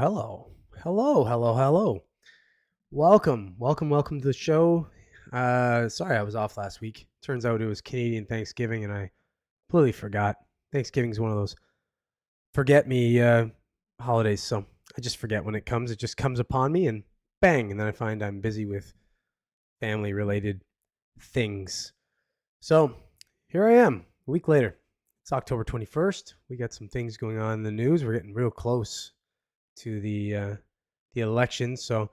Hello. Welcome to the show. Sorry I was off last week. Turns out it was Canadian Thanksgiving and I completely forgot. Thanksgiving's one of those forget me holidays, so I just forget when it comes. It just comes upon me and bang, and then I find I'm busy with family related things. So here I am, a week later. It's October 21st. We got some things going on in the news. We're getting real close to the election, so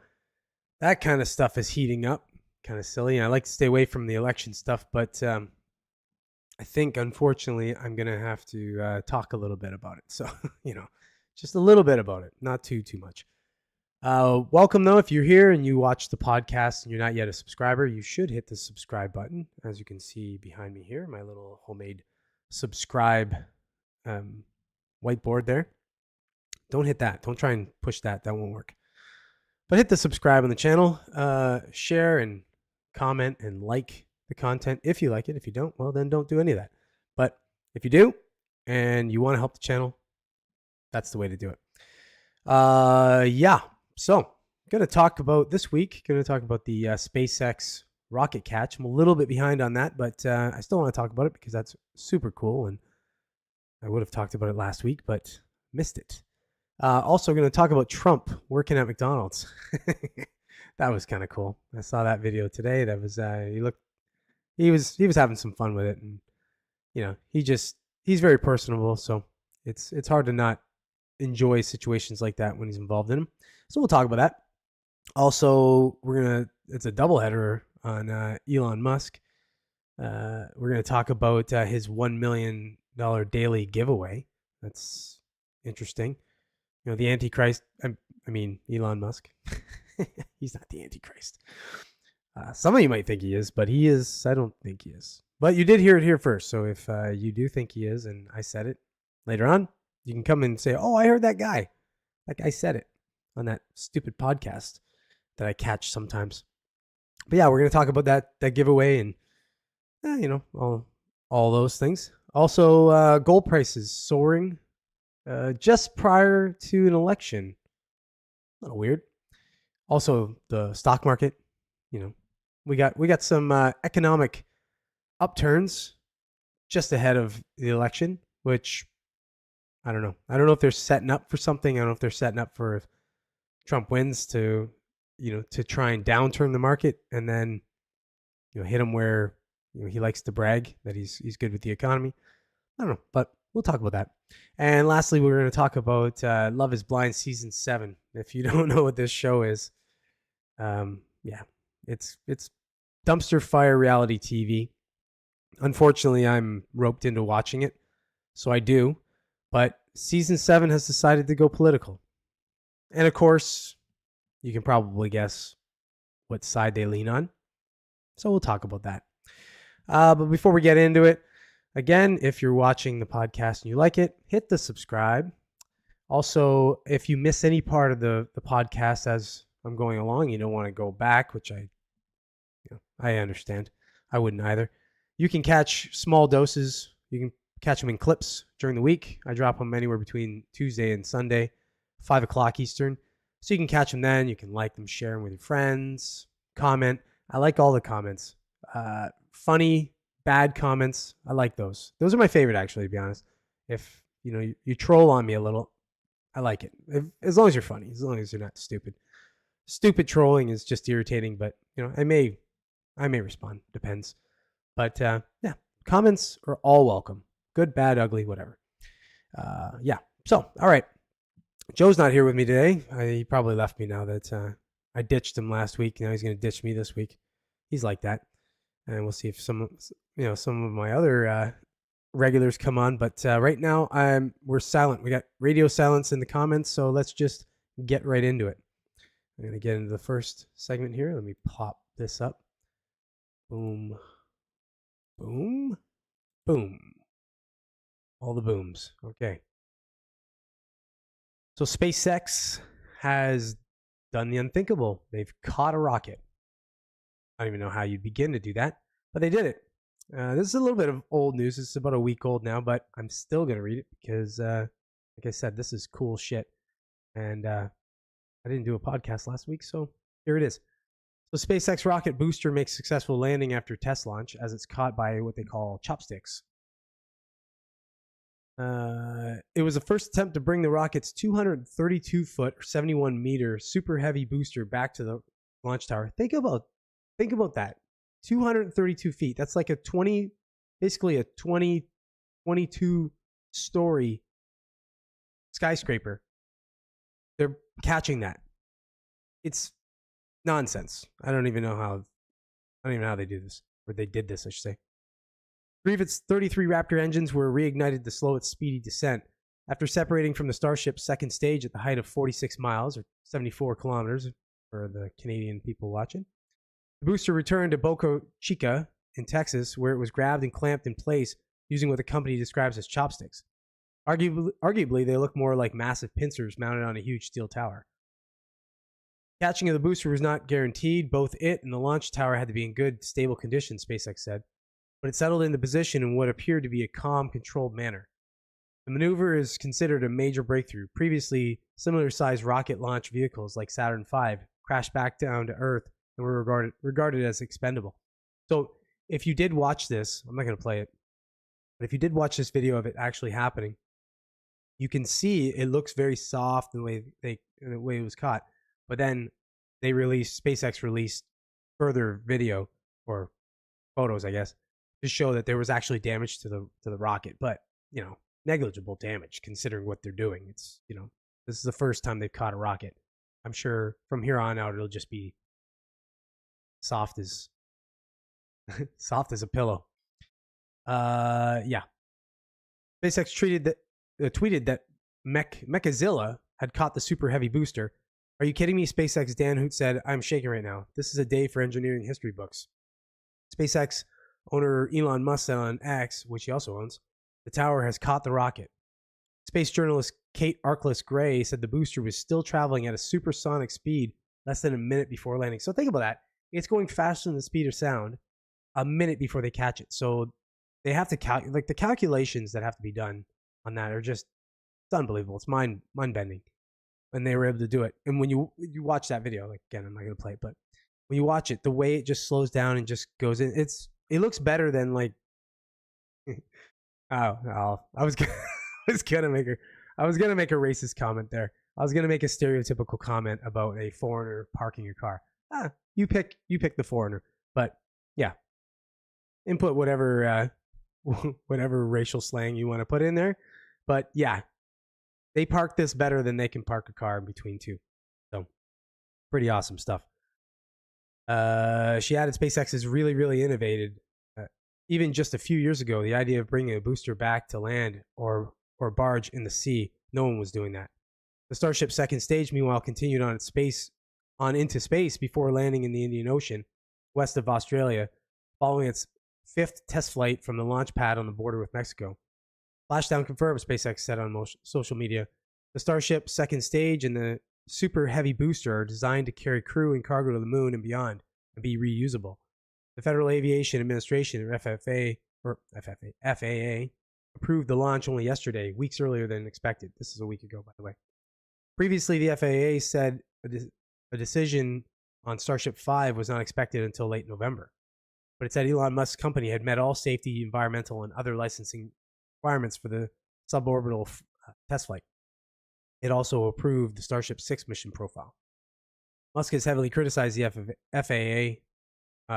that kind of stuff is heating up. Kind of silly. And I like to stay away from the election stuff, but I think unfortunately I'm gonna have to talk a little bit about it. So just a little bit about it, not too much. Welcome though. If you're here and you watch the podcast and you're not yet a subscriber, you should hit the subscribe button. As you can see behind me here, my little homemade subscribe whiteboard there. Don't hit that. Don't try and push that. That won't work. But hit the subscribe on the channel, share and comment and like the content if you like it. If you don't, well, then don't do any of that. But if you do and you want to help the channel, that's the way to do it. So going to talk about this week, the SpaceX rocket catch. I'm a little bit behind on that, but I still want to talk about it because that's super cool. And I would have talked about it last week, but missed it. Also going to talk about Trump working at McDonald's. That was kind of cool. I saw that video today. That was he was having some fun with it, and he's very personable, so it's hard to not enjoy situations like that when he's involved in them. So we'll talk about that. Also, it's a doubleheader on Elon Musk. We're gonna talk about his $1 million daily giveaway. That's interesting. The Antichrist, I mean, Elon Musk. He's not the Antichrist. Some of you might think he is, but he is. I don't think he is. But you did hear it here first. So if you do think he is, and I said it later on, you can come and say, oh, I heard that guy. That guy said it on that stupid podcast that I catch sometimes. But yeah, we're going to talk about that giveaway and, all those things. Also, gold prices soaring. Just prior to an election. A little weird. Also, the stock market, we got some economic upturns just ahead of the election, which I don't know. I don't know if they're setting up for something. I don't know if they're setting up for if Trump wins to try and downturn the market and then, hit him where he likes to brag that he's good with the economy. I don't know, but we'll talk about that. And lastly, we're going to talk about Love is Blind Season 7. If you don't know what this show is, it's dumpster fire reality TV. Unfortunately, I'm roped into watching it, so I do. But Season 7 has decided to go political. And of course, you can probably guess what side they lean on. So we'll talk about that. But before we get into it, again, if you're watching the podcast and you like it, hit the subscribe. Also, if you miss any part of the podcast as I'm going along, you don't want to go back, which I understand. I wouldn't either. You can catch small doses. You can catch them in clips during the week. I drop them anywhere between Tuesday and Sunday, 5 o'clock Eastern. So you can catch them then. You can like them, share them with your friends, comment. I like all the comments. Funny, bad comments. I like those. Those are my favorite, actually, to be honest. If you troll on me a little, I like it. As long as you're funny, as long as you're not stupid. Stupid trolling is just irritating, but I may respond. Depends. But yeah, comments are all welcome. Good, bad, ugly, whatever. Yeah. So, all right. Joe's not here with me today. He probably left me now that I ditched him last week. Now he's going to ditch me this week. He's like that. And we'll see if some of my other regulars come on. But right now we're silent. We got radio silence in the comments, so let's just get right into it. I'm going to get into the first segment here. Let me pop this up. Boom. Boom. Boom. All the booms. Okay. So SpaceX has done the unthinkable. They've caught a rocket. I don't even know how you begin to do that, but they did it. This is a little bit of old news. It's about a week old now, but I'm still going to read it because, like I said, this is cool shit. And I didn't do a podcast last week, so here it is. So SpaceX rocket booster makes successful landing after test launch as it's caught by what they call chopsticks. It was the first attempt to bring the rocket's 232-foot or 71-meter super heavy booster back to the launch tower. Think about that. 232 feet. That's like basically a 22-story skyscraper. They're catching that. It's nonsense. I don't even know how they do this, or they did this, I should say. 3 of its 33 Raptor engines were reignited to slow its speedy descent. After separating from the Starship's second stage at the height of 46 miles, or 74 kilometers for the Canadian people watching, the booster returned to Boca Chica in Texas, where it was grabbed and clamped in place using what the company describes as chopsticks. Arguably, they look more like massive pincers mounted on a huge steel tower. Catching of the booster was not guaranteed. Both it and the launch tower had to be in good, stable condition, SpaceX said, but it settled into position in what appeared to be a calm, controlled manner. The maneuver is considered a major breakthrough. Previously, similar-sized rocket launch vehicles like Saturn V crashed back down to Earth and were regarded as expendable. So if you did watch this, I'm not going to play it, but if you did watch this video of it actually happening, you can see it looks very soft in the way it was caught. But then SpaceX released further video or photos, I guess, to show that there was actually damage to the rocket. But, negligible damage considering what they're doing. It's, this is the first time they've caught a rocket. I'm sure from here on out it'll just be soft as a pillow. Yeah. SpaceX tweeted that Mechazilla had caught the super heavy booster. Are you kidding me? SpaceX Dan Hoot said, I'm shaking right now. This is a day for engineering history books. SpaceX owner Elon Musk said on X, which he also owns, the tower has caught the rocket. Space journalist Kate Arkless Gray said the booster was still traveling at a supersonic speed less than a minute before landing. So think about that. It's going faster than the speed of sound a minute before they catch it. So they have to calculate, the calculations that have to be done on that are just, it's unbelievable. It's mind-bending. And they were able to do it. And when you watch that video, like, again, I'm not going to play it, but when you watch it, the way it just slows down and just goes in, it looks better than like, I was gonna make a racist comment there. I was gonna make a stereotypical comment about a foreigner parking your car. You pick the foreigner, but yeah, input whatever racial slang you want to put in there. But yeah, they park this better than they can park a car in between two. So pretty awesome stuff. She added SpaceX is really, really innovated. Even just a few years ago, the idea of bringing a booster back to land or barge in the sea, no one was doing that. The Starship's second stage, meanwhile, continued on into space before landing in the Indian Ocean, west of Australia, following its 5th test flight from the launch pad on the border with Mexico. Splashdown confirmed, SpaceX said on social media. The Starship's second stage and the super heavy booster are designed to carry crew and cargo to the moon and beyond and be reusable. The Federal Aviation Administration, or FAA, approved the launch only yesterday, weeks earlier than expected. This is a week ago, by the way. Previously, the FAA said a decision on Starship 5 was not expected until late November. But it said Elon Musk's company had met all safety, environmental, and other licensing requirements for the suborbital test flight. It also approved the Starship 6 mission profile. Musk has heavily criticized the FAA,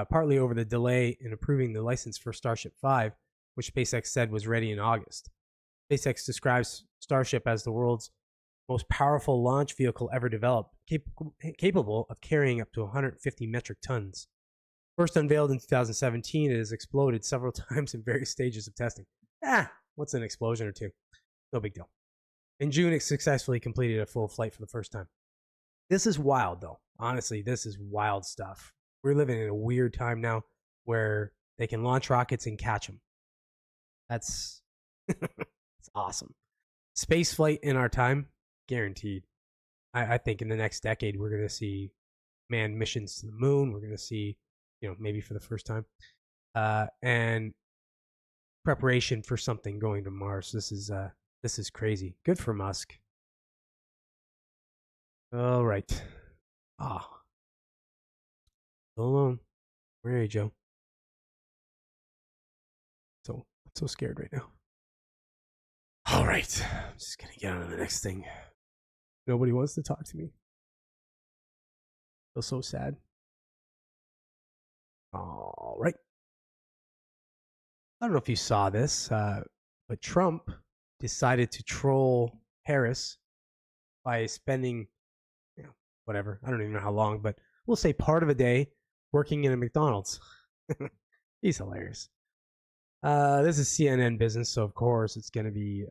partly over the delay in approving the license for Starship 5, which SpaceX said was ready in August. SpaceX describes Starship as the world's most powerful launch vehicle ever developed, capable of carrying up to 150 metric tons. First unveiled in 2017, it has exploded several times in various stages of testing. What's an explosion or two? No big deal. In June, it successfully completed a full flight for the first time. This is wild, though. Honestly, this is wild stuff. We're living in a weird time now where they can launch rockets and catch them. That's it's awesome. Space flight in our time, guaranteed. I think in the next decade, we're going to see manned missions to the moon. We're going to see, maybe for the first time, and preparation for something going to Mars. This is crazy. Good for Musk. All right. Ah, still alone. Where are you, Joe? I'm so scared right now. All right. I'm just gonna get on to the next thing. Nobody wants to talk to me. I feel so sad. All right. I don't know if you saw this, but Trump decided to troll Harris by spending, whatever. I don't even know how long, but we'll say part of a day working in a McDonald's. He's hilarious. This is CNN business, so of course it's going to be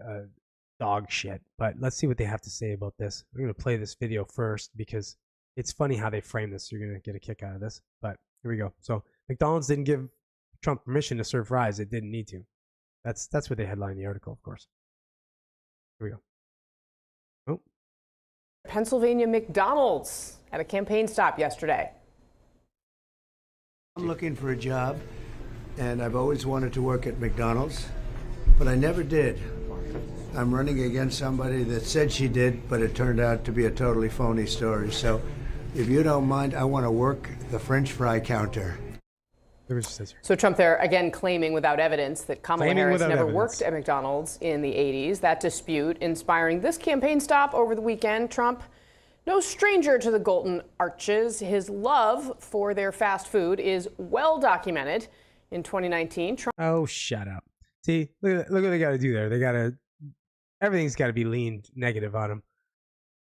dog shit. But let's see what they have to say about this. I'm going to play this video first because it's funny how they frame this. So you're going to get a kick out of this. But here we go. So McDonald's didn't give Trump permission to serve fries. It didn't need to. That's what they headline the article, of course. Here we go. Oh. Pennsylvania McDonald's at a campaign stop yesterday. I'm looking for a job, and I've always wanted to work at McDonald's, but I never did. I'm running against somebody that said she did, but it turned out to be a totally phony story. So if you don't mind, I want to work the French fry counter. So Trump there again claiming without evidence that Kamala Harris never worked at McDonald's in the 80s. That dispute inspiring this campaign stop over the weekend. Trump, no stranger to the Golden Arches. His love for their fast food is well documented. In 2019, Trump. Oh, shut up. See, look what they got to do there. Everything's got to be leaned negative on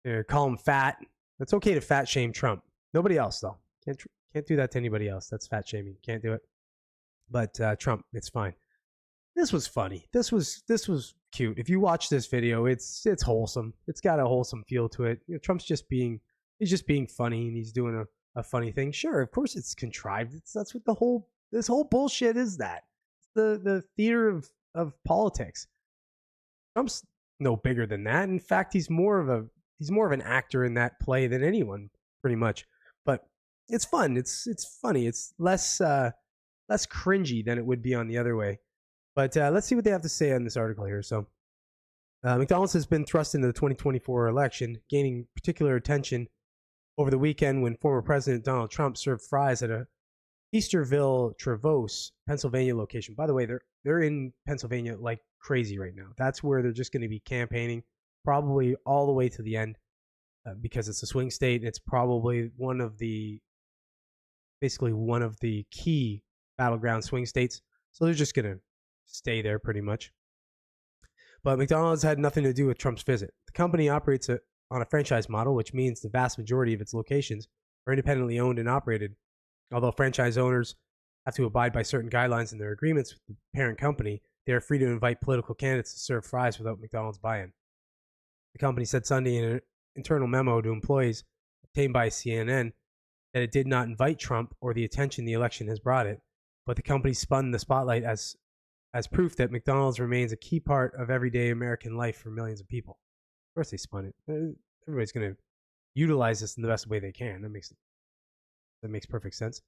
him. Call him fat. It's okay to fat shame Trump. Nobody else, though. Can't do that to anybody else. That's fat shaming. Can't do it. But Trump, it's fine. This was funny. This was cute. If you watch this video, it's wholesome. It's got a wholesome feel to it. Trump's just being funny, and he's doing a funny thing. Sure, of course it's contrived. That's what this whole bullshit is. That it's the theater of politics. Trump's no bigger than that. In fact, he's more of an actor in that play than anyone, pretty much. But it's fun. It's funny. It's less cringy than it would be on the other way. But let's see what they have to say on this article here. So, McDonald's has been thrust into the 2024 election, gaining particular attention over the weekend when former President Donald Trump served fries at a Easterville, Traverse, Pennsylvania location. By the way, they're in Pennsylvania like crazy right now. That's where they're just going to be campaigning, probably all the way to the end, because it's a swing state. It's probably one of the key battleground swing states. So they're just going to stay there pretty much. But McDonald's had nothing to do with Trump's visit. The company operates on a franchise model, which means the vast majority of its locations are independently owned and operated. Although franchise owners have to abide by certain guidelines in their agreements with the parent company, they are free to invite political candidates to serve fries without McDonald's buy-in. The company said Sunday in an internal memo to employees obtained by CNN that it did not invite Trump or the attention the election has brought it, but the company spun the spotlight as proof that McDonald's remains a key part of everyday American life for millions of people. Of course they spun it. Everybody's going to utilize this in the best way they can. That makes perfect sense.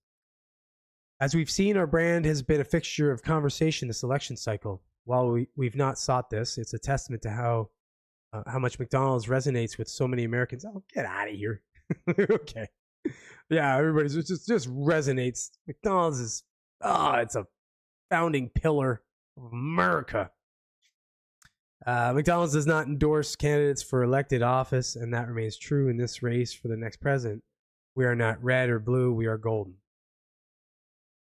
As we've seen, our brand has been a fixture of conversation this election cycle. While we've not sought this, it's a testament to how much McDonald's resonates with so many Americans. Oh, get out of here. Okay. Yeah, everybody's just resonates. McDonald's is, it's a founding pillar of America. McDonald's does not endorse candidates for elected office, and that remains true in this race for the next president. We are not red or blue, we are golden.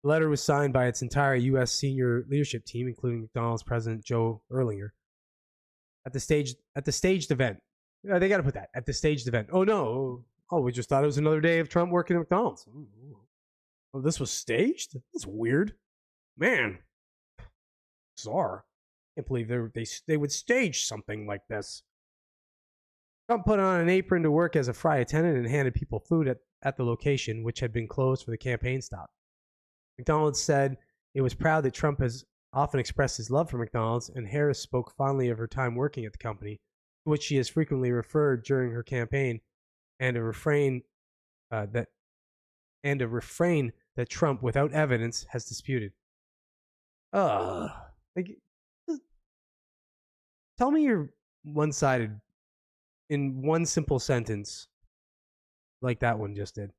The letter was signed by its entire U.S. senior leadership team, including McDonald's President Joe Erlinger. At the staged event. Yeah, they got to put that. At the staged event. Oh, no. Oh, we just thought it was another day of Trump working at McDonald's. Oh, this was staged? That's weird. Man. Bizarre. Can't believe they would stage something like this. Trump put on an apron to work as a fry attendant and handed people food at the location, which had been closed for the campaign stop. McDonald's said it was proud that Trump has often expressed his love for McDonald's, and Harris spoke fondly of her time working at the company, to which she has frequently referred during her campaign, and a refrain that Trump, without evidence, has disputed. Tell me you're one-sided in one simple sentence like that one just did.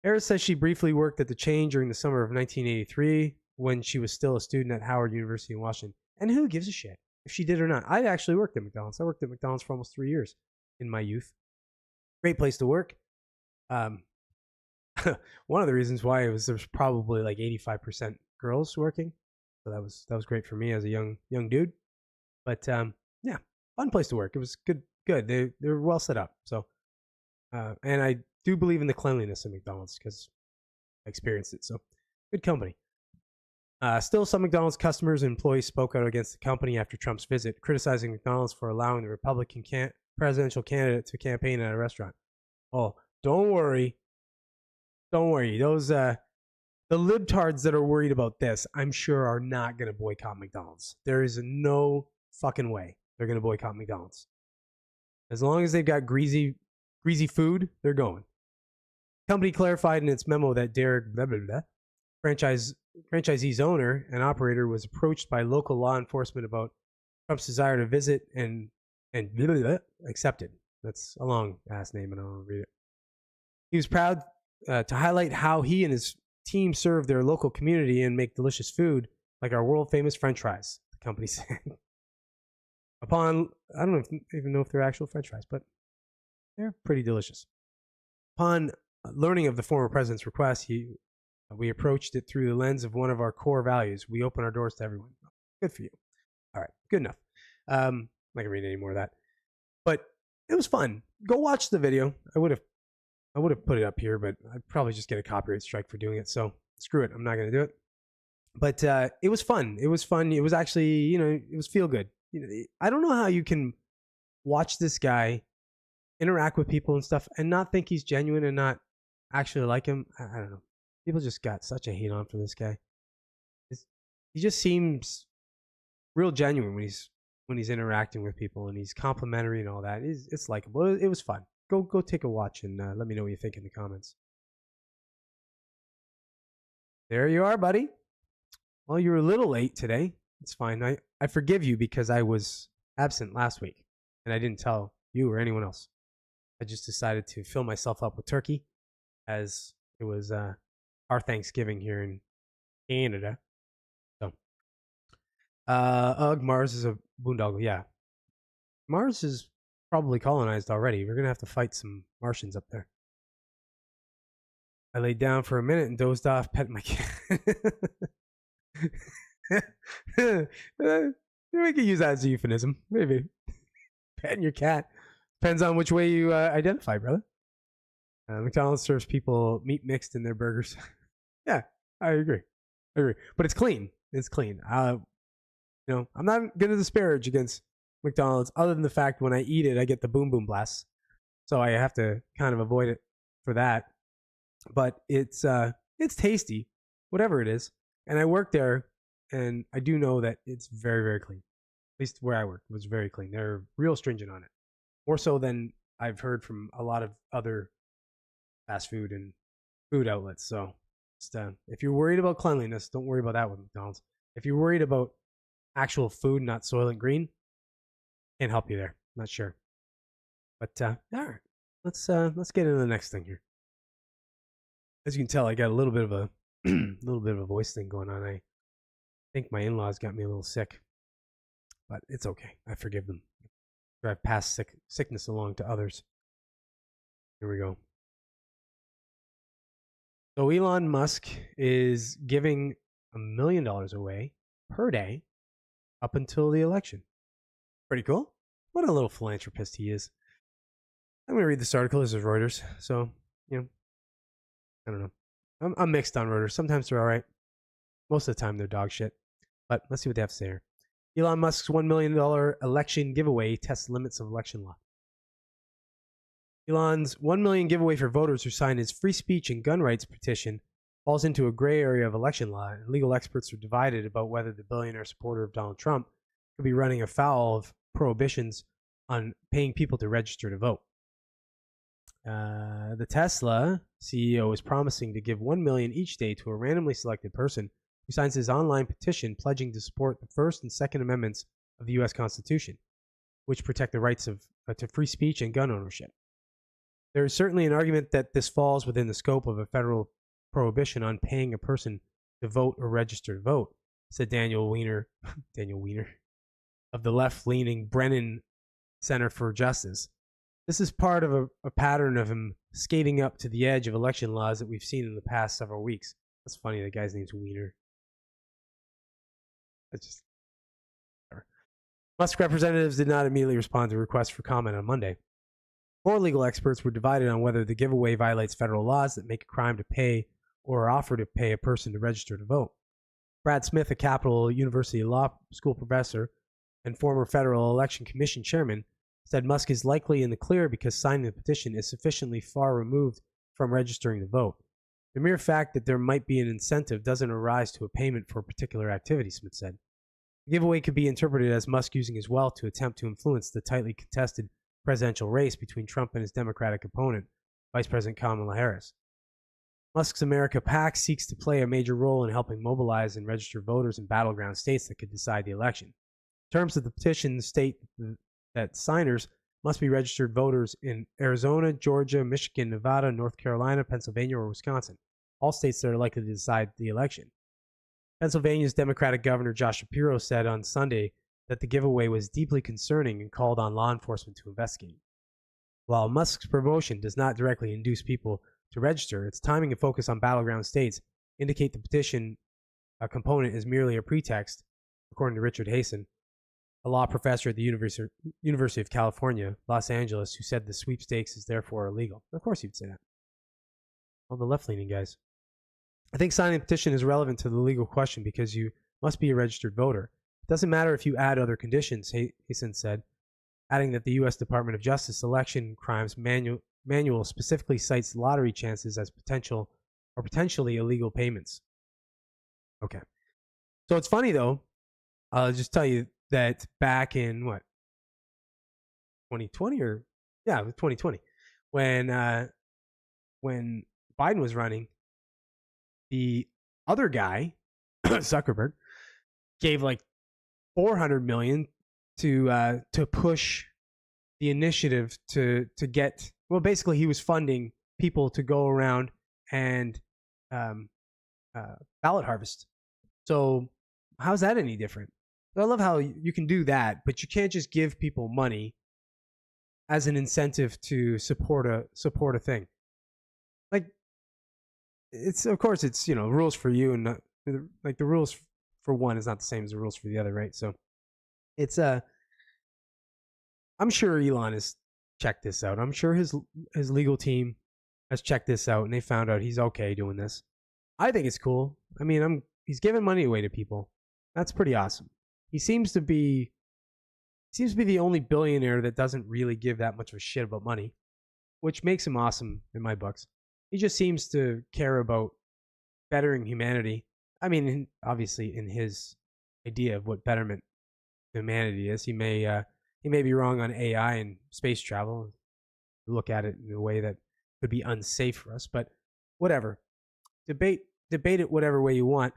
Harris says she briefly worked at the chain during the summer of 1983 when she was still a student at Howard University in Washington. And who gives a shit if she did or not? I actually worked at McDonald's. I worked at McDonald's for almost 3 years in my youth. Great place to work. One of the reasons why there's probably like 85% girls working. So that was great for me as a young dude. But yeah, fun place to work. It was good. They were well set up. So and I do believe in the cleanliness of McDonald's because I experienced it. So good company. Still, some McDonald's customers and employees spoke out against the company after Trump's visit, criticizing McDonald's for allowing the Republican presidential candidate to campaign at a restaurant. Oh, don't worry. Don't worry. Those the libtards that are worried about this, I'm sure, are not going to boycott McDonald's. There is no fucking way they're going to boycott McDonald's. As long as they've got greasy food, they're going. The company clarified in its memo that Derek franchisee's owner and operator was approached by local law enforcement about Trump's desire to visit and accepted. That's a long ass name, and I'll read it. He was proud to highlight how he and his team serve their local community and make delicious food like our world famous French fries, the company said. I don't even know if they're actual French fries, but they're pretty delicious. Upon learning of the former president's request, we approached it through the lens of one of our core values. We open our doors to everyone. Good for you. All right, good enough. I'm not gonna read any more of that, but it was fun. Go watch the video. I would have put it up here, but I'd probably just get a copyright strike for doing it. So screw it. I'm not gonna do it. But it was fun. It was fun. It was actually, it was feel good. I don't know how you can watch this guy interact with people and stuff and not think he's genuine and not actually like him. I don't know. People just got such a hate on for this guy. He just seems real genuine when he's interacting with people, and he's complimentary and all that. It's likable. It was fun. Go take a watch and let me know what you think in the comments. There you are, buddy. Well, you were a little late today. It's fine. I forgive you because I was absent last week and I didn't tell you or anyone else. I just decided to fill myself up with turkey as it was our Thanksgiving here in Canada. So, Mars is a boondoggle. Yeah, Mars is probably colonized already. We're gonna have to fight some Martians up there. I laid down for a minute and dozed off, petting my cat. We could use that as a euphemism, maybe. Petting your cat depends on which way you identify, brother. McDonald's serves people meat mixed in their burgers. Yeah, I agree. But it's clean. It's clean. I'm not going to disparage against McDonald's other than the fact when I eat it, I get the boom boom blasts. So I have to kind of avoid it for that. But it's tasty, whatever it is. And I work there, and I do know that it's very, very clean. At least where I work, it was very clean. They're real stringent on it. More so than I've heard from a lot of other fast food and food outlets. So just, if you're worried about cleanliness, don't worry about that with McDonald's. If you're worried about actual food, not Soylent Green, can't help you there. Not sure. But all right, let's get into the next thing here. As you can tell, I got a little bit of a voice thing going on. I think my in-laws got me a little sick, but it's okay. I forgive them. I've passed sickness along to others. Here we go. So Elon Musk is giving $1 million away per day up until the election. Pretty cool. What a little philanthropist he is. I'm going to read this article. This is Reuters. So, I don't know. I'm mixed on Reuters. Sometimes they're all right. Most of the time they're dog shit. But let's see what they have to say here. Elon Musk's $1 million election giveaway tests limits of election law. Elon's $1 million giveaway for voters who signed his free speech and gun rights petition falls into a gray area of election law, and legal experts are divided about whether the billionaire supporter of Donald Trump could be running afoul of prohibitions on paying people to register to vote. The Tesla CEO is promising to give $1 million each day to a randomly selected person who signs his online petition pledging to support the First and Second Amendments of the U.S. Constitution, which protect the rights to free speech and gun ownership. There is certainly an argument that this falls within the scope of a federal prohibition on paying a person to vote or register to vote, said Daniel Weiner of the left-leaning Brennan Center for Justice. This is part of a pattern of him skating up to the edge of election laws that we've seen in the past several weeks. That's funny, the guy's name's Weiner. That's just... Musk representatives did not immediately respond to requests for comment on Monday. 4 legal experts were divided on whether the giveaway violates federal laws that make a crime to pay or offer to pay a person to register to vote. Brad Smith, a Capital University Law School professor and former Federal Election Commission chairman, said Musk is likely in the clear because signing the petition is sufficiently far removed from registering to vote. The mere fact that there might be an incentive doesn't arise to a payment for a particular activity, Smith said. The giveaway could be interpreted as Musk using his wealth to attempt to influence the tightly contested presidential race between Trump and his Democratic opponent, Vice President Kamala Harris. Musk's America PAC seeks to play a major role in helping mobilize and register voters in battleground states that could decide the election. Terms of the petition state that signers must be registered voters in Arizona, Georgia, Michigan, Nevada, North Carolina, Pennsylvania, or Wisconsin, all states that are likely to decide the election. Pennsylvania's Democratic Governor Josh Shapiro said on Sunday that the giveaway was deeply concerning and called on law enforcement to investigate. While Musk's promotion does not directly induce people to register, its timing and focus on battleground states indicate the petition component is merely a pretext, according to Richard Hasen, a law professor at the University of California, Los Angeles, who said the sweepstakes is therefore illegal. Of course you'd say that. All the left-leaning guys. I think signing the petition is relevant to the legal question because you must be a registered voter. It doesn't matter if you add other conditions, Hasen said, adding that the U.S. Department of Justice election crimes manual specifically cites lottery chances as potentially illegal payments. Okay. So it's funny, though. I'll just tell you that back in, 2020 or... Yeah, it was 2020. When Biden was running, the other guy, Zuckerberg, gave like $400 million to push the initiative to get... Well, basically, he was funding people to go around and ballot harvest. So how's that any different? I love how you can do that, but you can't just give people money as an incentive to support a thing. Like, it's, of course, it's, rules for you, and like the rules for one is not the same as the rules for the other, right? So it's I'm sure Elon has checked this out. I'm sure his legal team has checked this out, and they found out he's okay doing this. I think it's cool. I mean, he's giving money away to people. That's pretty awesome. He seems to be the only billionaire that doesn't really give that much of a shit about money, which makes him awesome in my books. He just seems to care about bettering humanity. I mean, obviously, in his idea of what betterment to humanity is, he may be wrong on AI and space travel. Look at it in a way that could be unsafe for us, but whatever. Debate it whatever way you want.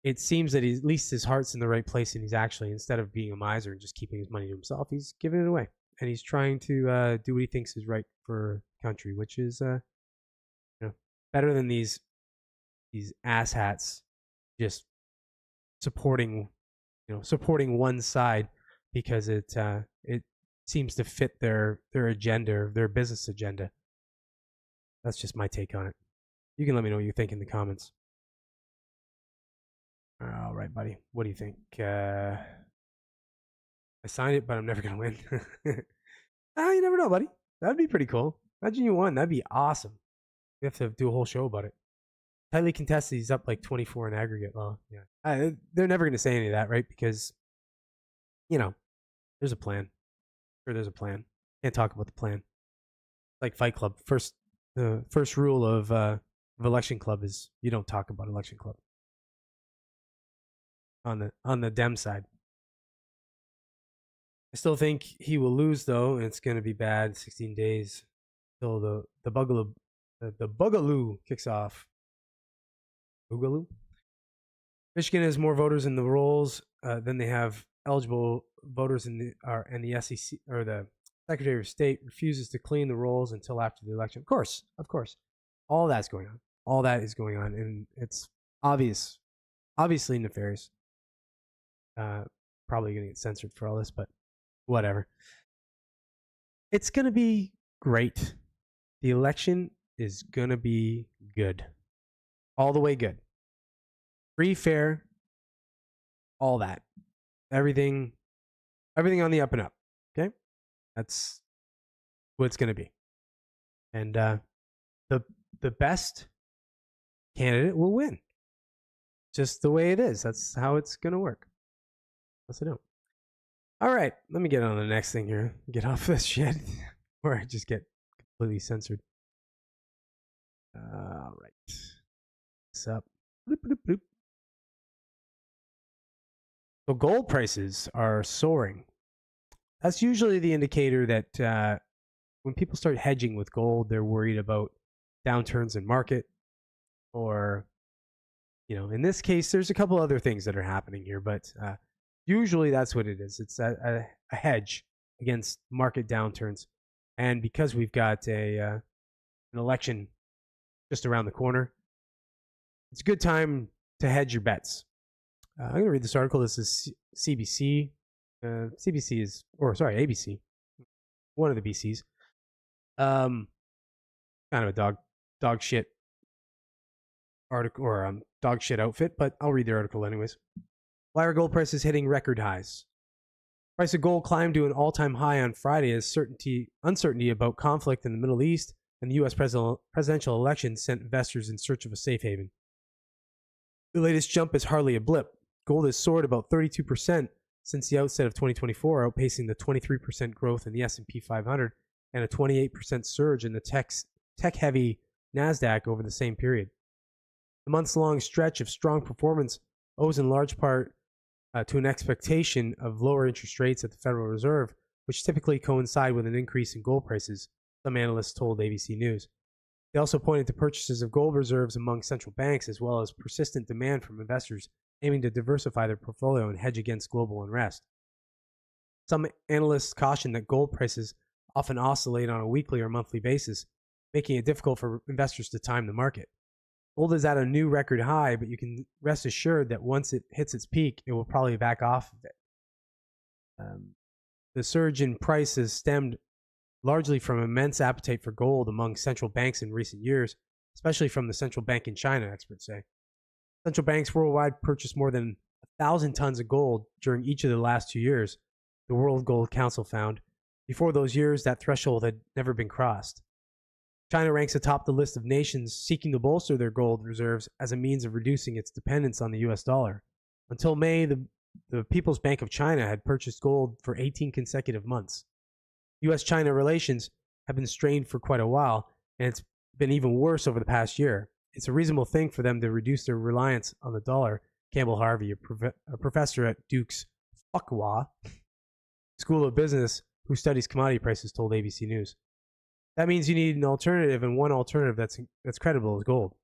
It seems that at least his heart's in the right place, and he's actually, instead of being a miser and just keeping his money to himself, he's giving it away, and he's trying to do what he thinks is right for the country, which is better than these asshats just supporting one side because it seems to fit their agenda, their business agenda. That's just my take on it. You can let me know what you think in the comments. All right, buddy. What do you think? I signed it, but I'm never going to win. You never know, buddy. That'd be pretty cool. Imagine you won. That'd be awesome. We have to do a whole show about it. Tightly contested. He's up like 24 in aggregate. Well, yeah. They're never going to say any of that, right? Because, there's a plan. Sure, there's a plan. Can't talk about the plan. Like Fight Club. The first rule of Election Club is you don't talk about Election Club. On the Dem side. I still think he will lose, though, and it's going to be bad. 16 days till the Boogaloo kicks off. Boogaloo? Michigan has more voters in the rolls than they have eligible voters in the SEC or the Secretary of State refuses to clean the rolls until after the election. Of course. All that's going on. All that is going on, and it's obviously nefarious. Probably going to get censored for all this, but whatever. It's going to be great. The election is going to be good. All the way good. Free, fair, all that. Everything on the up and up. Okay? That's what it's going to be. And the best candidate will win. Just the way it is. That's how it's going to work. Unless I don't. All right. Let me get on the next thing here. Get off this shit. Or I just get completely censored. All right. What's up? Bloop, bloop, bloop. So gold prices are soaring. That's usually the indicator that when people start hedging with gold, they're worried about downturns in market, or, in this case, there's a couple other things that are happening here, but usually that's what it is. It's a hedge against market downturns. And because we've got an election just around the corner, it's a good time to hedge your bets. I'm going to read this article. This is CBC. ABC. One of the BCs. Kind of a dog shit article, or dog shit outfit, but I'll read the article anyways. Why are gold prices hitting record highs? Price of gold climbed to an all-time high on Friday as uncertainty about conflict in the Middle East and the U.S. presidential election sent investors in search of a safe haven. The latest jump is hardly a blip. Gold has soared about 32% since the outset of 2024, outpacing the 23% growth in the S&P 500 and a 28% surge in the tech-heavy NASDAQ over the same period. The months-long stretch of strong performance owes in large part to an expectation of lower interest rates at the Federal Reserve, which typically coincide with an increase in gold prices, some analysts told ABC News. They also pointed to purchases of gold reserves among central banks, as well as persistent demand from investors aiming to diversify their portfolio and hedge against global unrest. Some analysts caution that gold prices often oscillate on a weekly or monthly basis, making it difficult for investors to time the market. Gold is at a new record high, but you can rest assured that once it hits its peak, it will probably back off of it. The surge in prices stemmed largely from immense appetite for gold among central banks in recent years, especially from the central bank in China, experts say. Central banks worldwide purchased more than 1,000 tons of gold during each of the last 2 years, the World Gold Council found. Before those years, that threshold had never been crossed. China ranks atop the list of nations seeking to bolster their gold reserves as a means of reducing its dependence on the US dollar. Until May, the People's Bank of China had purchased gold for 18 consecutive months. US-China relations have been strained for quite a while, and it's been even worse over the past year. It's a reasonable thing for them to reduce their reliance on the dollar, Campbell Harvey, a professor at Duke's Fuqua School of Business who studies commodity prices, told ABC News. That means you need an alternative, and one alternative that's credible is gold.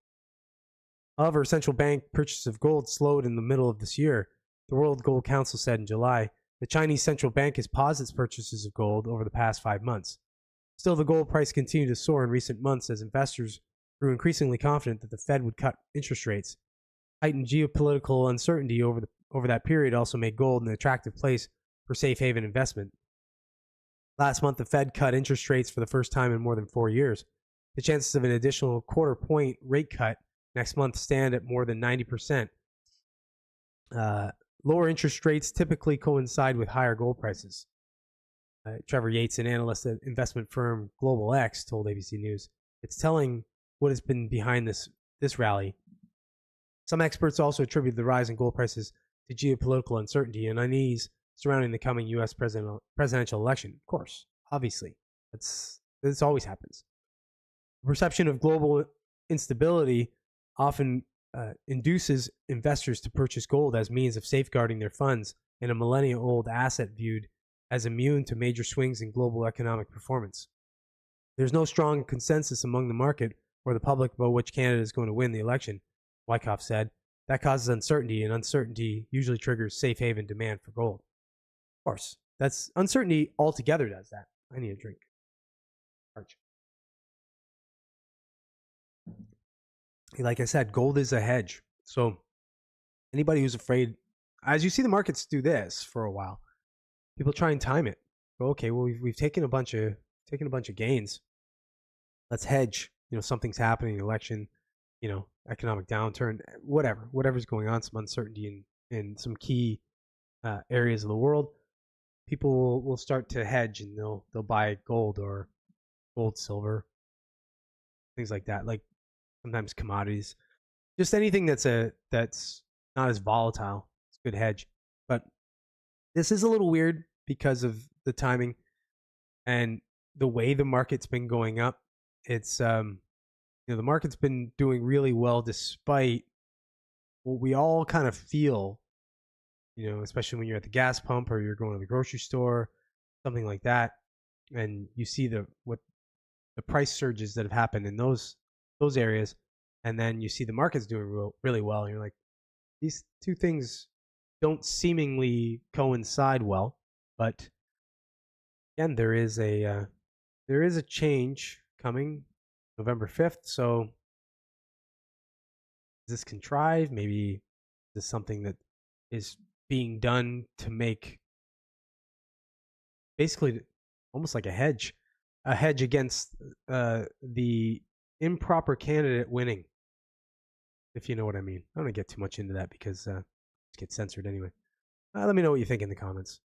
However, central bank purchases of gold slowed in the middle of this year. The World Gold Council said in July the Chinese central bank has paused its purchases of gold over the past 5 months. Still, the gold price continued to soar in recent months as investors grew increasingly confident that the Fed would cut interest rates. Heightened geopolitical uncertainty over that period also made gold an attractive place for safe haven investment. Last month, the Fed cut interest rates for the first time in more than 4 years. The chances of an additional quarter-point rate cut next month stand at more than 90%. Lower interest rates typically coincide with higher gold prices. Trevor Yates, an analyst at investment firm Global X, told ABC News. It's telling what has been behind this rally. Some experts also attribute the rise in gold prices to geopolitical uncertainty and unease surrounding the coming U.S. presidential election. Of course, obviously, this always happens. The perception of global instability often induces investors to purchase gold as means of safeguarding their funds in a millennia-old asset viewed as immune to major swings in global economic performance. There's no strong consensus among the market or the public about which candidate is going to win the election, Wyckoff said. That causes uncertainty, and uncertainty usually triggers safe haven demand for gold. Of course, that's uncertainty altogether does that. I need a drink. Arch. Like I said, gold is a hedge. So anybody who's afraid, as you see the markets do this for a while, people try and time it. Go, okay, well we've taken a bunch of gains. Let's hedge. Something's happening, election, economic downturn, whatever's going on, some uncertainty in some key areas of the world. People will start to hedge, and they'll buy gold or gold, silver, things like that. Like sometimes commodities, just anything that's not as volatile. It's a good hedge. But this is a little weird because of the timing and the way the market's been going up. It's the market's been doing really well despite what we all kind of feel, especially when you're at the gas pump or you're going to the grocery store, something like that, and you see the price surges that have happened in those areas, and then you see the market's doing really well, and you're like, these two things don't seemingly coincide well. But again, there is a change coming November 5th. So is this contrived? Maybe this is something that is being done to make basically almost like a hedge against the improper candidate winning, if you know what I mean. I don't want to get too much into that because it gets censored anyway. Let me know what you think in the comments.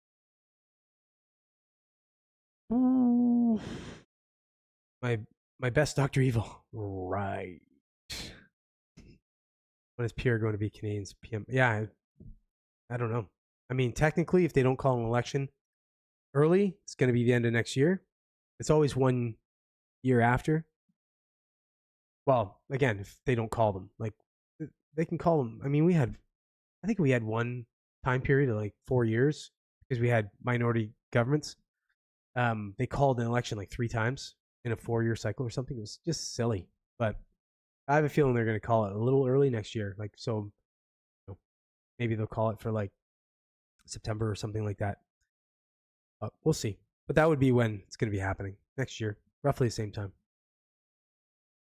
Ooh. My best Dr. Evil. Right. When is Pierre going to be Canadians PM? Yeah, I don't know. I mean, technically, if they don't call an election early, it's going to be the end of next year. It's always 1 year after. Well, again, if they don't call them, like they can call them. I mean, I think we had one time period of like 4 years because we had minority governments. They called an election like 3 times in a 4-year cycle or something. It was just silly. But I have a feeling they're going to call it a little early next year. Like, so maybe they'll call it for like September or something like that. We'll see. But that would be when it's going to be happening next year, roughly the same time.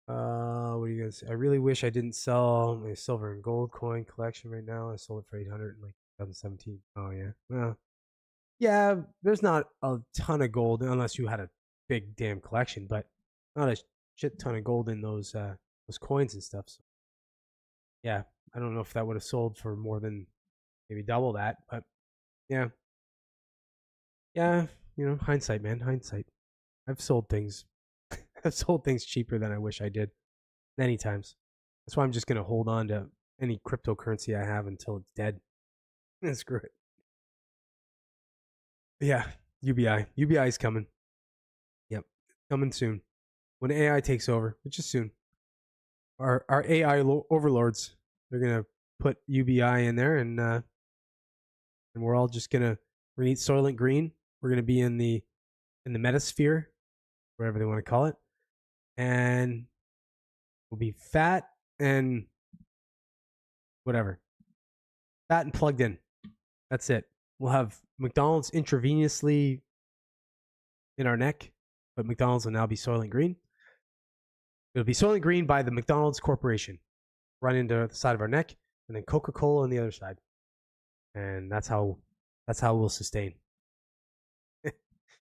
What do you guys say? I really wish I didn't sell my silver and gold coin collection right now. I sold it for $800 in like 2017. Oh yeah. Well, yeah, there's not a ton of gold unless you had a big damn collection, but not a shit ton of gold in those coins and stuff. So, yeah, I don't know if that would have sold for more than maybe double that, but yeah, hindsight, man, hindsight. I've sold things. I've sold things cheaper than I wish I did many times. That's why I'm just gonna hold on to any cryptocurrency I have until it's dead. And screw it. Yeah, UBI. UBI is coming. Yep, coming soon. When AI takes over, which is soon. Our AI overlords, they're gonna put UBI in there, and we're all just gonna eat Soylent Green. We're gonna be in the metasphere, whatever they want to call it, and we'll be fat and whatever, fat and plugged in. That's it. We'll have McDonald's intravenously in our neck, but McDonald's will now be Soylent Green. It'll be Soylent Green by the McDonald's Corporation, run into the side of our neck, and then Coca-Cola on the other side, and that's how we'll sustain.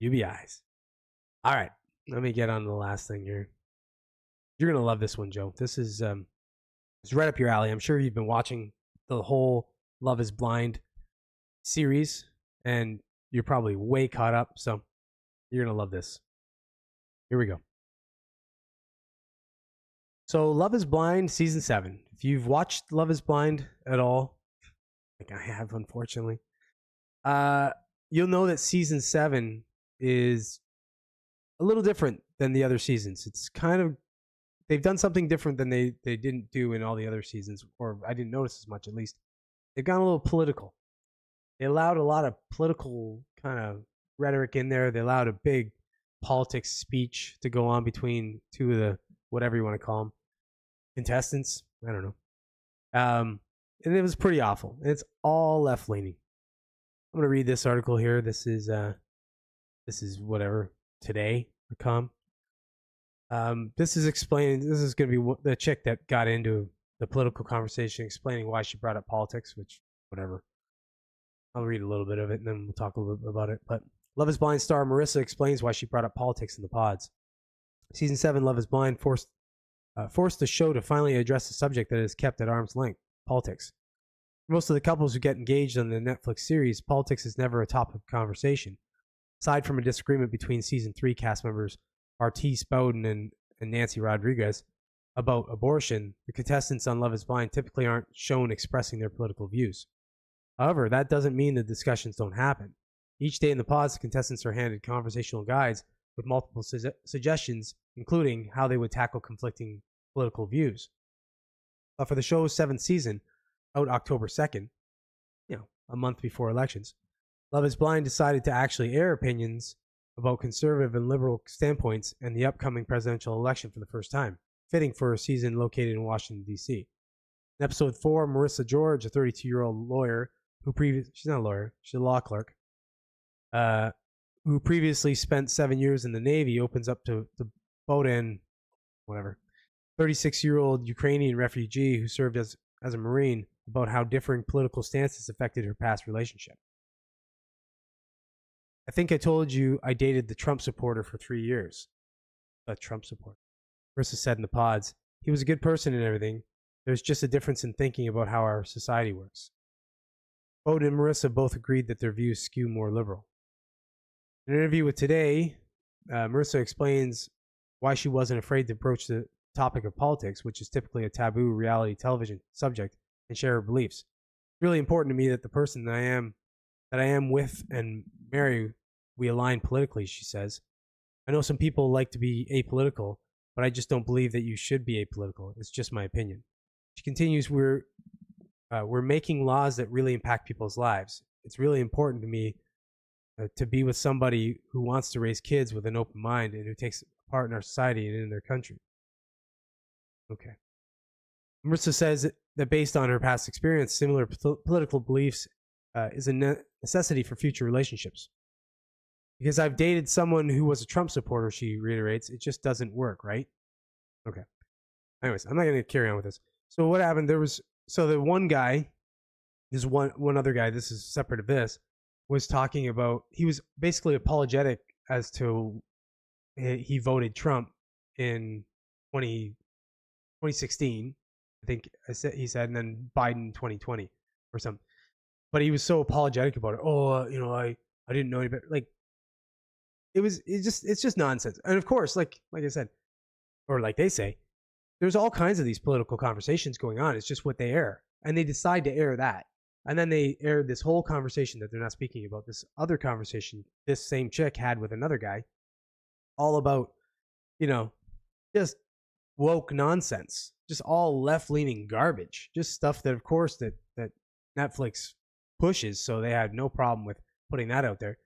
UBIs. All right, let me get on to the last thing here. You're gonna love this one, Joe. This is it's right up your alley. I'm sure you've been watching the whole Love Is Blind series, and you're probably way caught up. So you're gonna love this. Here we go. So Love Is Blind season 7. If you've watched Love Is Blind at all, like I have, unfortunately, you'll know that season 7 is a little different than the other seasons. It's kind of, they've done something different than they didn't do in all the other seasons, or I didn't notice as much at least. They've gone a little political. They allowed a lot of political kind of rhetoric in there. They allowed a big politics speech to go on between two of the, whatever you want to call them, contestants. I don't know. And it was pretty awful. It's all left leaning. I'm going to read this article here. This is whatever. today.com. This is explaining. This is going to be the chick that got into the political conversation, explaining why she brought up politics. Which, whatever. I'll read a little bit of it and then we'll talk a little bit about it. But Love is Blind star Marissa explains why she brought up politics in the pods. Season 7, Love is Blind forced the show to finally address the subject that is kept at arm's length: politics. For most of the couples who get engaged on the Netflix series, politics is never a topic of conversation. Aside from a disagreement between Season 3 cast members Artis Bowden and Nancy Rodriguez about abortion, the contestants on Love is Blind typically aren't shown expressing their political views. However, that doesn't mean the discussions don't happen. Each day in the pods, the contestants are handed conversational guides with multiple suggestions, including how they would tackle conflicting political views. For the show's 7th season, out October 2nd, a month before elections, Love is Blind decided to actually air opinions about conservative and liberal standpoints and the upcoming presidential election for the first time, fitting for a season located in Washington, D.C. In episode 4, Marissa George, a 32-year-old lawyer, she's not a lawyer, she's a law clerk, who previously spent 7 years in the Navy, opens up to Bowden, 36-year-old Ukrainian refugee who served as a Marine, about how differing political stances affected her past relationship. I think I told you I dated the Trump supporter for 3 years. A Trump supporter. Marissa said in the pods, he was a good person and everything. There's just a difference in thinking about how our society works. Bowden and Marissa both agreed that their views skew more liberal. In an interview with Today, Marissa explains why she wasn't afraid to approach the topic of politics, which is typically a taboo reality television subject, and share her beliefs. It's really important to me that the person that I am with and marry, we align politically, she says. I know some people like to be apolitical, but I just don't believe that you should be apolitical. It's just my opinion. She continues, we're making laws that really impact people's lives. It's really important to me to be with somebody who wants to raise kids with an open mind and who takes part in our society and in their country. Okay. Marissa says that based on her past experience, similar political beliefs is a necessity for future relationships. Because I've dated someone who was a Trump supporter, she reiterates, it just doesn't work, right? Okay. Anyways, I'm not going to carry on with this. So what happened, the one guy, there's one other guy, this is separate of this, was talking about, he was basically apologetic as to he voted Trump in 2016, I think he said, and then Biden 2020 or something. But he was so apologetic about it. Oh, I didn't know any better. Like, it's just nonsense. And of course, like I said, or like they say, there's all kinds of these political conversations going on. It's just what they air. And they decide to air that. And then they aired this whole conversation that they're not speaking about, this other conversation this same chick had with another guy, all about, just woke nonsense, just all left-leaning garbage, just stuff that, of course, that Netflix pushes, so they had no problem with putting that out there.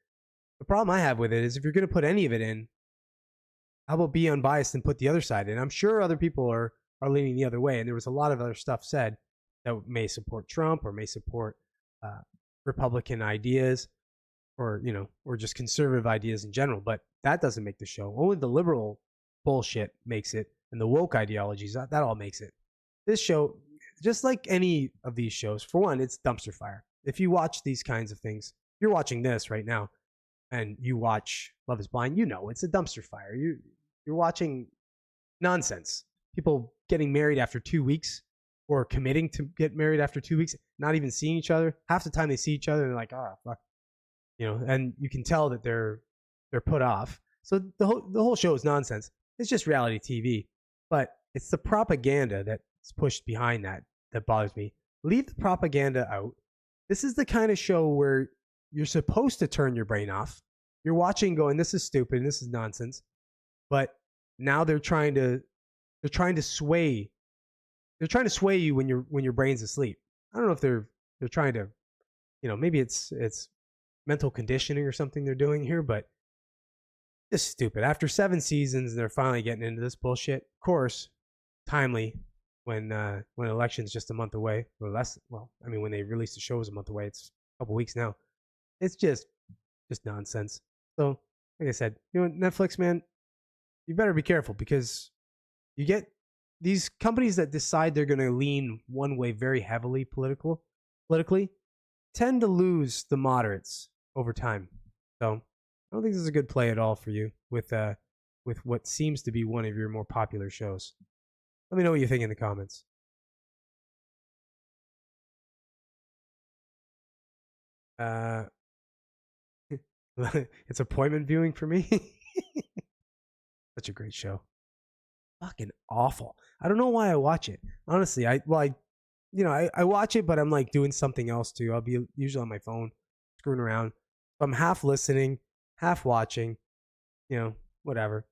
The problem I have with it is if you're going to put any of it in, how about be unbiased and put the other side in? I'm sure other people are leaning the other way, and there was a lot of other stuff said that may support Trump or may support Republican ideas or just conservative ideas in general, but that doesn't make the show. Only the liberal bullshit makes it, and the woke ideologies, that all makes it. This show, just like any of these shows, for one, it's dumpster fire. If you watch these kinds of things, you're watching this right now, and you watch Love is Blind, it's a dumpster fire. You're watching nonsense. People getting married after 2 weeks, or committing to get married after 2 weeks, not even seeing each other. Half the time they see each other and they're like, oh, fuck. And you can tell that they're put off. So the whole show is nonsense. It's just reality TV. But it's the propaganda that's pushed behind that bothers me. Leave the propaganda out. This is the kind of show where you're supposed to turn your brain off. You're watching going, this is stupid and this is nonsense. But now they're trying to sway you when your brain's asleep. I don't know if they're trying to, maybe it's mental conditioning or something they're doing here, but it's stupid. After 7 seasons, they're finally getting into this bullshit. Of course, timely when election's just a month away or less. Well, I mean, when they release the show is a month away. It's a couple weeks now. It's just nonsense. So like I said, Netflix, man, you better be careful because you get these companies that decide they're going to lean one way very heavily politically tend to lose the moderates over time. So I don't think this is a good play at all for you with what seems to be one of your more popular shows. Let me know what you think in the comments. It's appointment viewing for me. Such a great show. Fucking awful. I don't know why I watch it. Honestly, I watch it, but I'm like doing something else too. I'll be usually on my phone, screwing around. So I'm half listening, half watching, whatever.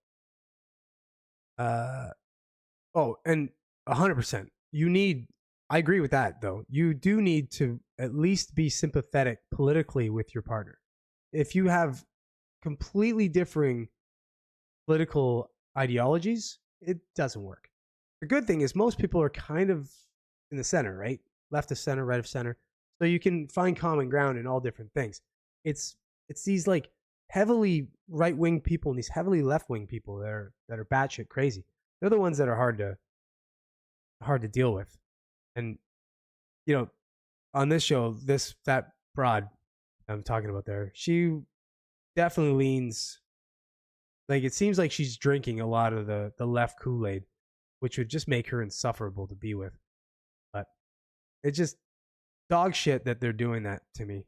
And 100%. I agree with that though. You do need to at least be sympathetic politically with your partner. If you have completely differing political ideologies, it doesn't work. The good thing is most people are kind of in the center, right? Left of center, right of center. So you can find common ground in all different things. It's these like heavily right-wing people and these heavily left-wing people that are batshit crazy. They're the ones that are hard to deal with. And on this show, that broad I'm talking about there, she definitely leans, like it seems like she's drinking a lot of the left Kool-Aid, which would just make her insufferable to be with. But it's just dog shit that they're doing that to me.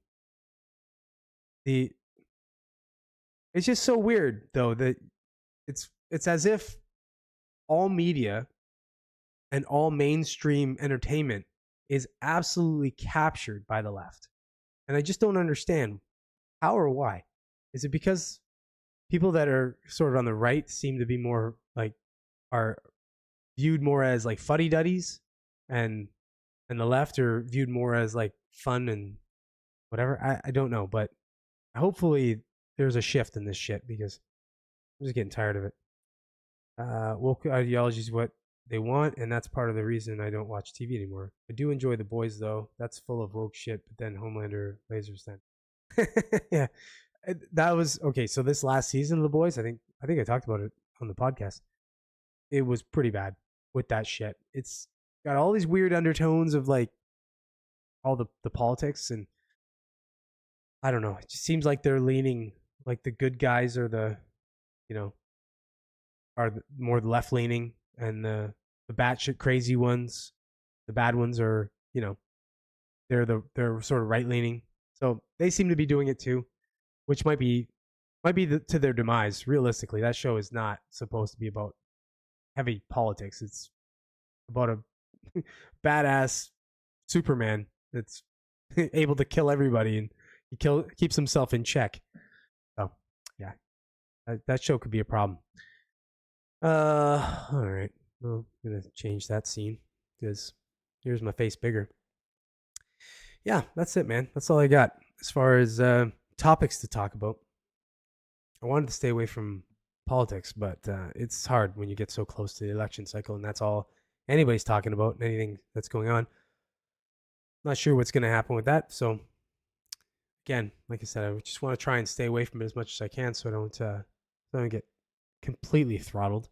It's just so weird though that it's as if all media and all mainstream entertainment is absolutely captured by the left. And I just don't understand how or why. Is it because people that are sort of on the right seem to be more like, are viewed more as like fuddy-duddies, and the left are viewed more as like fun and whatever? I don't know, but hopefully there's a shift in this shit because I'm just getting tired of it. Woke ideology is what they want, and that's part of the reason I don't watch TV anymore. I do enjoy The Boys though. That's full of woke shit, but then Homelander lasers then. Yeah. That was okay. So this last season of The Boys, I think I talked about it on the podcast. It was pretty bad with that shit. It's got all these weird undertones of like all the politics, and I don't know. It just seems like they're leaning like the good guys are more left leaning, and the batshit crazy ones, the bad ones are they're sort of right leaning. So they seem to be doing it too, which might be to their demise. Realistically, that show is not supposed to be about heavy politics. It's about a badass Superman that's able to kill everybody, and he keeps himself in check. So yeah, that show could be a problem. All right. Well, I'm gonna change that scene because here's my face bigger. Yeah, that's it, man. That's all I got as far as topics to talk about. I wanted to stay away from politics, but it's hard when you get so close to the election cycle, and that's all anybody's talking about, anything that's going on. Not sure what's going to happen with that. So, again, like I said, I just want to try and stay away from it as much as I can so I don't get completely throttled.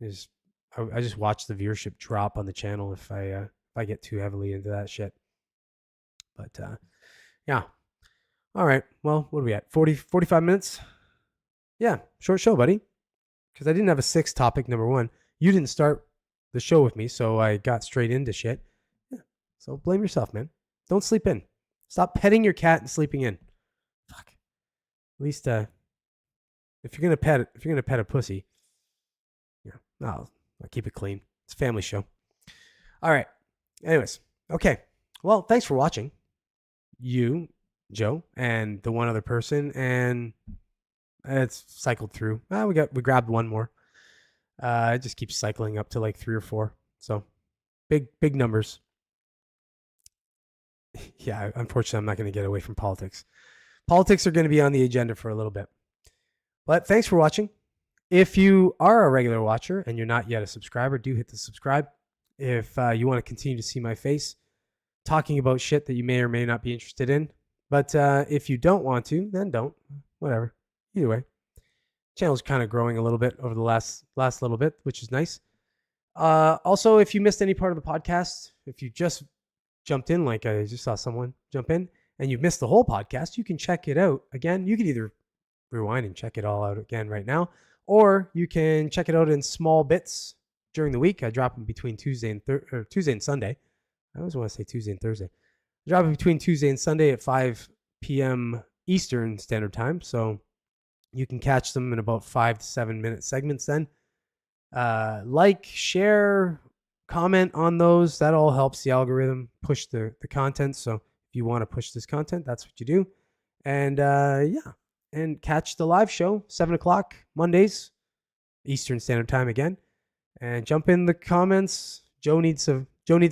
I just watch the viewership drop on the channel if I get too heavily into that shit. But yeah. All right. Well, what are we at? 45 minutes? Yeah, short show, buddy. Because I didn't have a sixth topic, number one. You didn't start the show with me, so I got straight into shit. Yeah. So blame yourself, man. Don't sleep in. Stop petting your cat and sleeping in. Fuck. At least if you're gonna pet a pussy, yeah, I'll keep it clean. It's a family show. All right. Anyways, okay. Well, thanks for watching. You, Joe, and the one other person, and it's cycled through. We grabbed one more. It just keeps cycling up to like 3 or 4. So big numbers. Yeah, unfortunately, I'm not going to get away from politics. Politics are going to be on the agenda for a little bit. But thanks for watching. If you are a regular watcher and you're not yet a subscriber, do hit the subscribe. If you want to continue to see my face talking about shit that you may or may not be interested in. But if you don't want to, then don't. Whatever. Either way. channel's kind of growing a little bit over the last little bit, which is nice. Also, if you missed any part of the podcast, if you just jumped in, like I just saw someone jump in, and you missed the whole podcast, you can check it out again. You can either rewind and check it all out again right now, or you can check it out in small bits during the week. I drop them between Tuesday and Sunday. I always want to say Tuesday and Thursday. I drop them between Tuesday and Sunday at 5 p.m. Eastern Standard Time. So you can catch them in about 5 to 7 minute segments then. Like, share, comment on those. That all helps the algorithm push the content. So if you want to push this content, that's what you do. And and catch the live show, 7 o'clock Mondays, Eastern Standard Time again. And jump in the comments. Joe needs a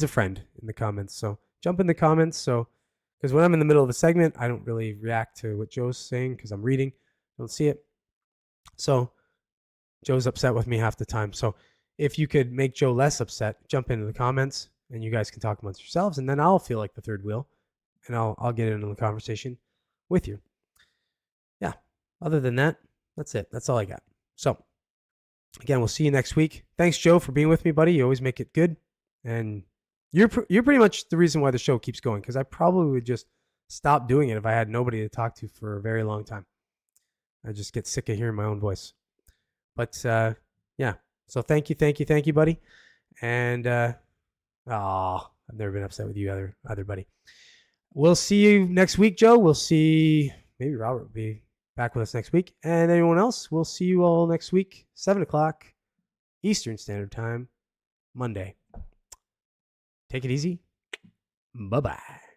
friend in the comments. So jump in the comments. So because when I'm in the middle of a segment, I don't really react to what Joe's saying because I'm reading. Don't see it. So Joe's upset with me half the time. So if you could make Joe less upset, jump into the comments and you guys can talk amongst yourselves, and then I'll feel like the third wheel and I'll get into the conversation with you. Yeah. Other than that, that's it. That's all I got. So again, we'll see you next week. Thanks, Joe, for being with me, buddy. You always make it good. And you're pretty much the reason why the show keeps going, because I probably would just stop doing it if I had nobody to talk to for a very long time. I just get sick of hearing my own voice. But yeah, so thank you, buddy. And I've never been upset with you either, buddy. We'll see you next week, Joe. We'll see, maybe Robert will be back with us next week. And anyone else, we'll see you all next week, 7 o'clock Eastern Standard Time, Monday. Take it easy. Bye-bye.